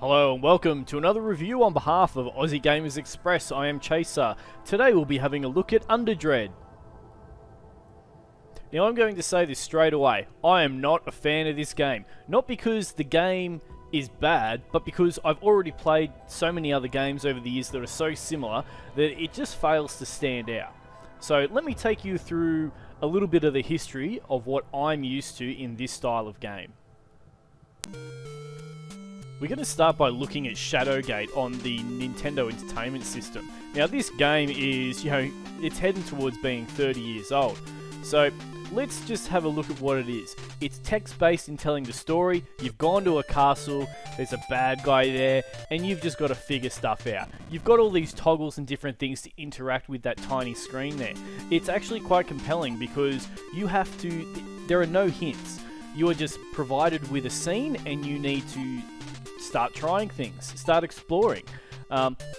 Hello and welcome to another review on behalf of Aussie Gamers Express. I am Chaser. Today we'll be having a look at Underdread. Now I'm going to say this straight away, I am not a fan of this game. Not because the game is bad, but because I've already played so many other games over the years that are so similar that it just fails to stand out. So let me take you through a little bit of the history of what I'm used to in this style of game. We're going to start by looking at Shadowgate on the Nintendo Entertainment System. Now this game is, it's heading towards being 30 years old. So let's just have a look at what it is. It's text-based in telling the story. You've gone to a castle, there's a bad guy there, and you've just got to figure stuff out. You've got all these toggles and different things to interact with that tiny screen there. It's actually quite compelling because you have to, there are no hints. You are just provided with a scene and you need to start trying things, start exploring.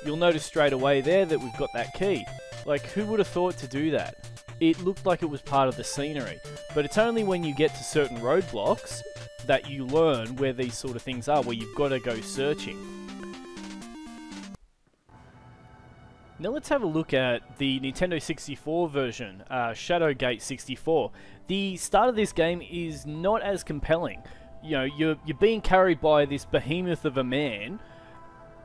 You'll notice straight away there that we've got that key. Like, who would have thought to do that? It looked like it was part of the scenery, but it's only when you get to certain roadblocks that you learn where these sort of things are, where you've got to go searching. Now let's have a look at the Nintendo 64 version, Shadowgate 64. The start of this game is not as compelling. You're being carried by this behemoth of a man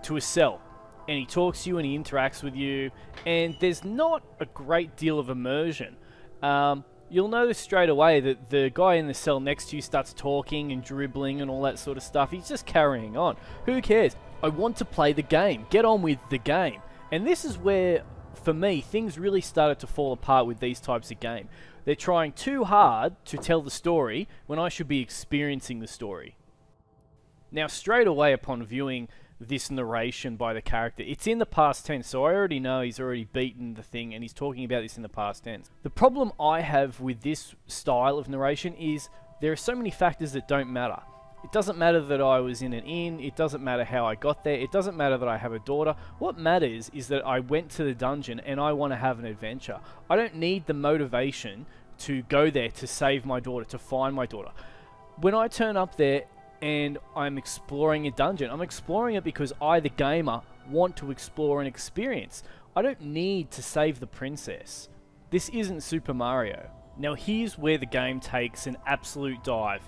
to a cell, and he talks to you and he interacts with you, and there's not a great deal of immersion. You'll notice straight away that the guy in the cell next to you starts talking and dribbling and all that sort of stuff. He's just carrying on. Who cares? I want to play the game. Get on with the game. And this is where, for me, things really started to fall apart with these types of game. They're trying too hard to tell the story when I should be experiencing the story. Now, straight away upon viewing this narration by the character, it's in the past tense, so I already know he's already beaten the thing and he's talking about this in the past tense. The problem I have with this style of narration is there are so many factors that don't matter. It doesn't matter that I was in an inn, it doesn't matter how I got there, it doesn't matter that I have a daughter. What matters is that I went to the dungeon and I want to have an adventure. I don't need the motivation to go there to save my daughter, to find my daughter. When I turn up there and I'm exploring a dungeon, I'm exploring it because I, the gamer, want to explore an experience. I don't need to save the princess. This isn't Super Mario. Now here's where the game takes an absolute dive.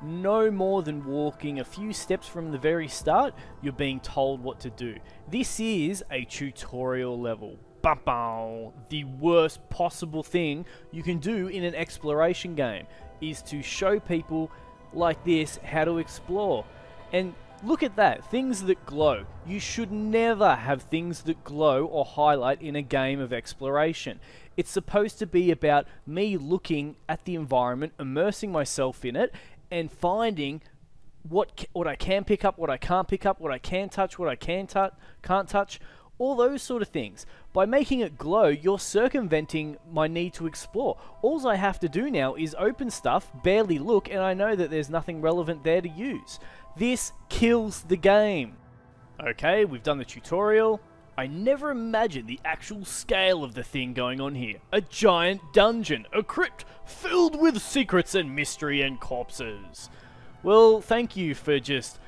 No more than walking a few steps from the very start, you're being told what to do. This is a tutorial level. Ba-bow. The worst possible thing you can do in an exploration game is to show people like this how to explore. And look at that, things that glow. You should never have things that glow or highlight in a game of exploration. It's supposed to be about me looking at the environment, immersing myself in it, and finding what I can pick up, what I can't pick up, what I can touch, what I can't touch, all those sort of things. By making it glow, you're circumventing my need to explore. All I have to do now is open stuff, barely look, and I know that there's nothing relevant there to use. This kills the game. Okay, we've done the tutorial. I never imagined the actual scale of the thing going on here. A giant dungeon, a crypt filled with secrets and mystery and corpses. Well, thank you for just,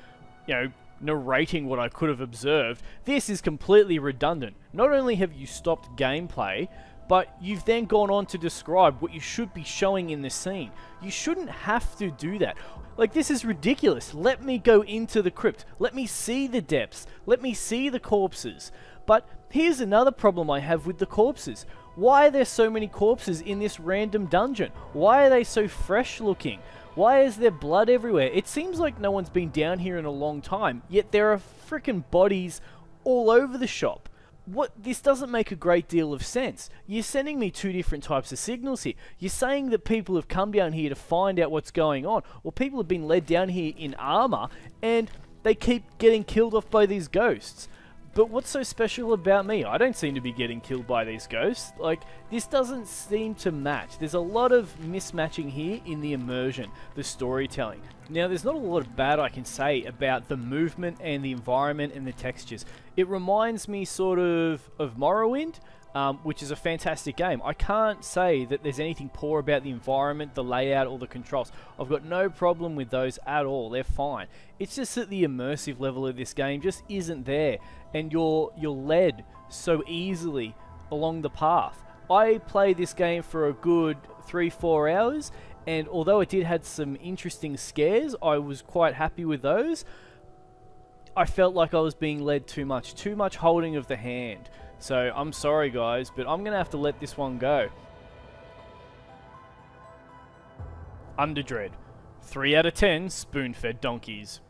narrating what I could have observed. This is completely redundant. Not only have you stopped gameplay, but you've then gone on to describe what you should be showing in the scene. You shouldn't have to do that. Like, this is ridiculous. Let me go into the crypt. Let me see the depths. Let me see the corpses. But here's another problem I have with the corpses. Why are there so many corpses in this random dungeon? Why are they so fresh looking? Why is there blood everywhere? It seems like no one's been down here in a long time, yet there are frickin' bodies all over the shop. This doesn't make a great deal of sense. You're sending me two different types of signals here. You're saying that people have come down here to find out what's going on, or people have been led down here in armor, and they keep getting killed off by these ghosts. But what's so special about me? I don't seem to be getting killed by these ghosts. Like, this doesn't seem to match. There's a lot of mismatching here in the immersion, the storytelling. Now, there's not a lot of bad I can say about the movement and the environment and the textures. It reminds me sort of Morrowind, which is a fantastic game. I can't say that there's anything poor about the environment, the layout, or the controls. I've got no problem with those at all. They're fine. It's just that the immersive level of this game just isn't there, and you're led so easily along the path. I played this game for a good 3-4 hours, and although it did have some interesting scares, I was quite happy with those. I felt like I was being led too much holding of the hand. So I'm sorry guys, but I'm gonna have to let this one go. Underdread, 3 out of 10 spoon-fed donkeys.